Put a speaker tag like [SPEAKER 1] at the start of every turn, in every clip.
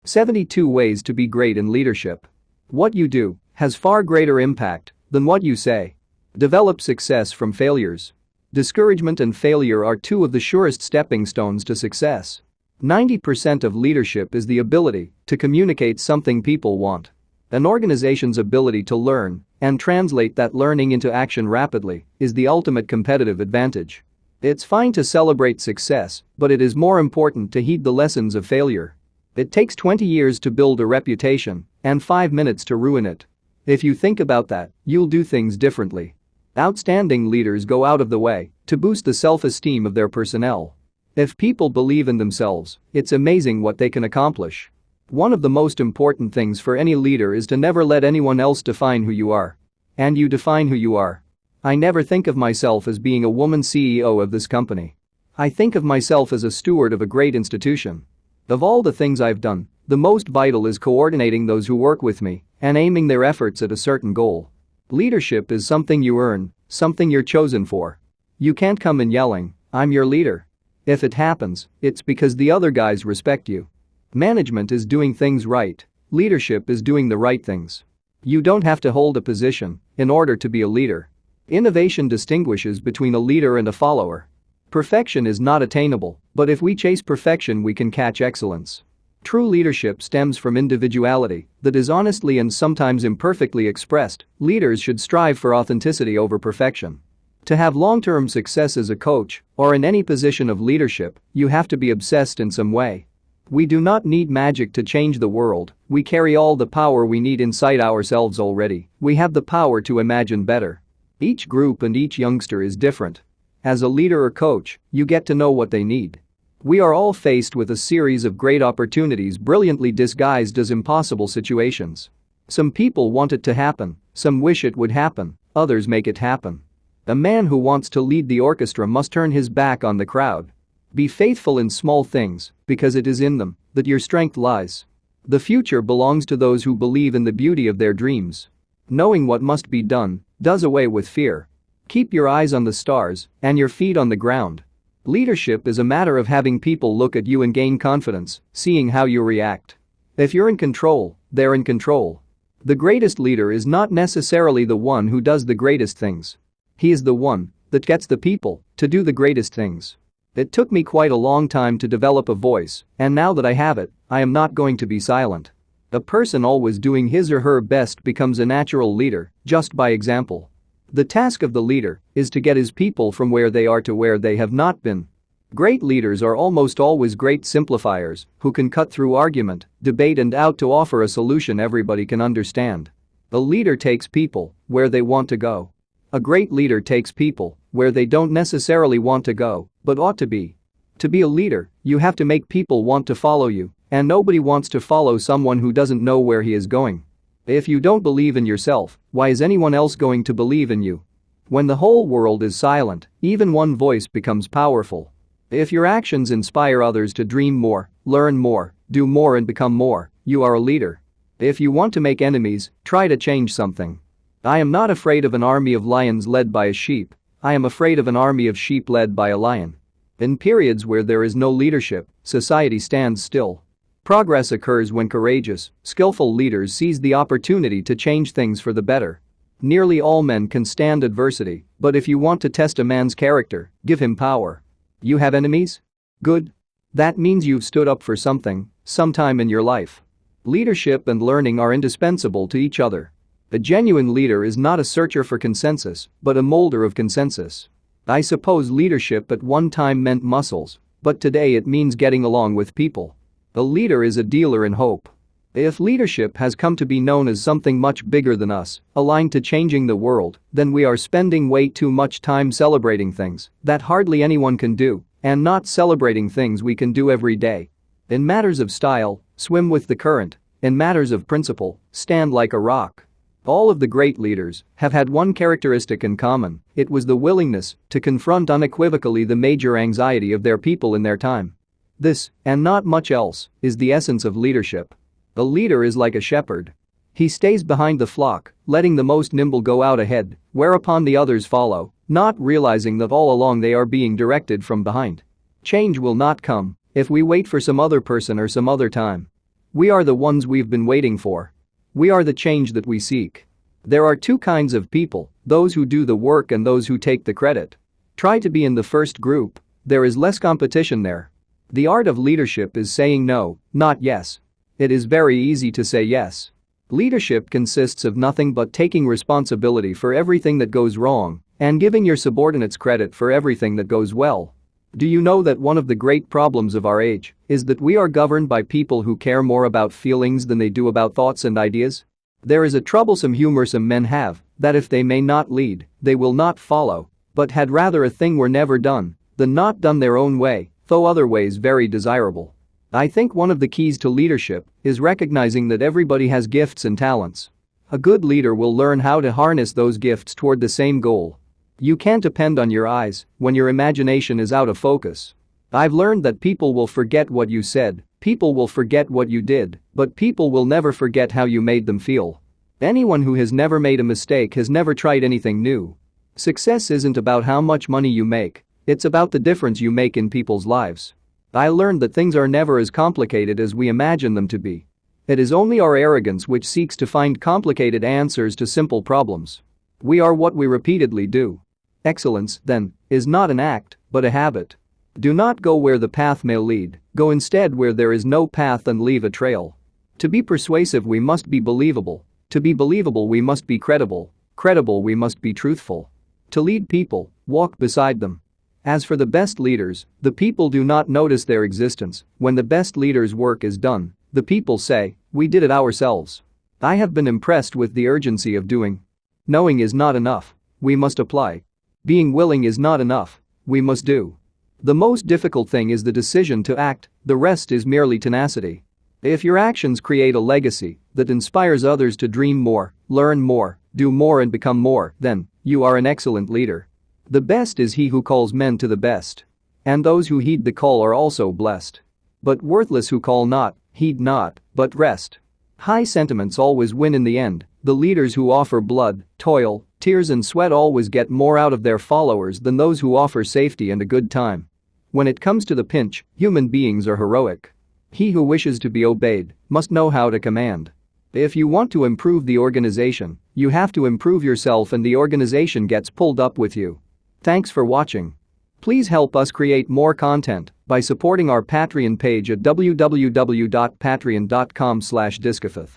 [SPEAKER 1] 72 ways to be great in leadership. What you do has far greater impact than what you say. Develop success from failures. Discouragement and failure are two of the surest stepping stones to success. 90% of leadership is the ability to communicate something people want. An organization's ability to learn and translate that learning into action rapidly is the ultimate competitive advantage. It's fine to celebrate success, but it is more important to heed the lessons of failure. It takes 20 years to build a reputation and 5 minutes to ruin it. If you think about that, you'll do things differently. Outstanding leaders go out of the way to boost the self-esteem of their personnel. If people believe in themselves, it's amazing what they can accomplish. One of the most important things for any leader is to never let anyone else define who you are. And you define who you are. I never think of myself as being a woman CEO of this company. I think of myself as a steward of a great institution. Of all the things I've done, the most vital is coordinating those who work with me and aiming their efforts at a certain goal. Leadership is something you earn, something you're chosen for. You can't come in yelling, "I'm your leader." If it happens, it's because the other guys respect you. Management is doing things right. Leadership is doing the right things. You don't have to hold a position in order to be a leader. Innovation distinguishes between a leader and a follower. Perfection is not attainable, but if we chase perfection, we can catch excellence. True leadership stems from individuality that is honestly and sometimes imperfectly expressed. Leaders should strive for authenticity over perfection. To have long-term success as a coach or in any position of leadership, you have to be obsessed in some way. We do not need magic to change the world. We carry all the power we need inside ourselves already. We have the power to imagine better. Each group and each youngster is different. As a leader or coach, you get to know what they need. We are all faced with a series of great opportunities brilliantly disguised as impossible situations. Some people want it to happen, some wish it would happen, others make it happen. A man who wants to lead the orchestra must turn his back on the crowd. Be faithful in small things, because it is in them that your strength lies. The future belongs to those who believe in the beauty of their dreams. Knowing what must be done does away with fear. Keep your eyes on the stars and your feet on the ground. Leadership is a matter of having people look at you and gain confidence, seeing how you react. If you're in control, they're in control. The greatest leader is not necessarily the one who does the greatest things. He is the one that gets the people to do the greatest things. It took me quite a long time to develop a voice, and now that I have it, I am not going to be silent. A person always doing his or her best becomes a natural leader, just by example. The task of the leader is to get his people from where they are to where they have not been. Great leaders are almost always great simplifiers who can cut through argument, debate and out to offer a solution everybody can understand. A leader takes people where they want to go. A great leader takes people where they don't necessarily want to go, but ought to be. To be a leader, you have to make people want to follow you, and nobody wants to follow someone who doesn't know where he is going. If you don't believe in yourself, why is anyone else going to believe in you? When the whole world is silent, even one voice becomes powerful. If your actions inspire others to dream more, learn more, do more and become more, you are a leader. If you want to make enemies, try to change something. I am not afraid of an army of lions led by a sheep. I am afraid of an army of sheep led by a lion. In periods where there is no leadership, society stands still. Progress occurs when courageous, skillful leaders seize the opportunity to change things for the better. Nearly all men can stand adversity, but if you want to test a man's character, give him power. You have enemies? Good. That means you've stood up for something, sometime in your life. Leadership and learning are indispensable to each other. A genuine leader is not a searcher for consensus, but a molder of consensus. I suppose leadership at one time meant muscles, but today it means getting along with people. A leader is a dealer in hope. If leadership has come to be known as something much bigger than us, aligned to changing the world, then we are spending way too much time celebrating things that hardly anyone can do, and not celebrating things we can do every day. In matters of style, swim with the current. In matters of principle, stand like a rock. All of the great leaders have had one characteristic in common. It was the willingness to confront unequivocally the major anxiety of their people in their time. This, and not much else, is the essence of leadership. A leader is like a shepherd. He stays behind the flock, letting the most nimble go out ahead, whereupon the others follow, not realizing that all along they are being directed from behind. Change will not come if we wait for some other person or some other time. We are the ones we've been waiting for. We are the change that we seek. There are two kinds of people, those who do the work and those who take the credit. Try to be in the first group. There is less competition there. The art of leadership is saying no, not yes. It is very easy to say yes. Leadership consists of nothing but taking responsibility for everything that goes wrong and giving your subordinates credit for everything that goes well. Do you know that one of the great problems of our age is that we are governed by people who care more about feelings than they do about thoughts and ideas? There is a troublesome humor some men have, that if they may not lead, they will not follow, but had rather a thing were never done than not done their own way, though other ways very desirable. I think one of the keys to leadership is recognizing that everybody has gifts and talents. A good leader will learn how to harness those gifts toward the same goal. You can't depend on your eyes when your imagination is out of focus. I've learned that people will forget what you said, people will forget what you did, but people will never forget how you made them feel. Anyone who has never made a mistake has never tried anything new. Success isn't about how much money you make, it's about the difference you make in people's lives. I learned that things are never as complicated as we imagine them to be. It is only our arrogance which seeks to find complicated answers to simple problems. We are what we repeatedly do. Excellence, then, is not an act, but a habit. Do not go where the path may lead, go instead where there is no path and leave a trail. To be persuasive we must be believable. To be believable we must be credible. Credible we must be truthful. To lead people, walk beside them. As for the best leaders, the people do not notice their existence. When the best leader's work is done, the people say, "We did it ourselves." I have been impressed with the urgency of doing. Knowing is not enough. We must apply. Being willing is not enough. We must do. The most difficult thing is the decision to act, the rest is merely tenacity. If your actions create a legacy that inspires others to dream more, learn more, do more and become more, then you are an excellent leader. The best is he who calls men to the best. And those who heed the call are also blessed. But worthless who call not, heed not, but rest. High sentiments always win in the end. The leaders who offer blood, toil, tears and sweat always get more out of their followers than those who offer safety and a good time. When it comes to the pinch, human beings are heroic. He who wishes to be obeyed must know how to command. If you want to improve the organization, you have to improve yourself and the organization gets pulled up with you. Thanks for watching. Please help us create more content by supporting our Patreon page at www.patreon.com/discofith.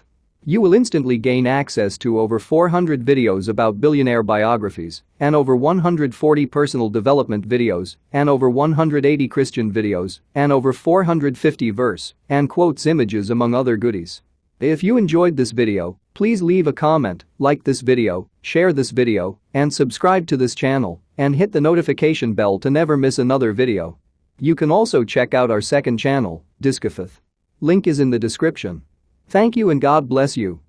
[SPEAKER 1] You will instantly gain access to over 400 videos about billionaire biographies and over 140 personal development videos and over 180 Christian videos and over 450 verse and quotes images among other goodies. If you enjoyed this video, please leave a comment, like this video, share this video, and subscribe to this channel and hit the notification bell to never miss another video. You can also check out our second channel, Discofith. Link is in the description. Thank you and God bless you.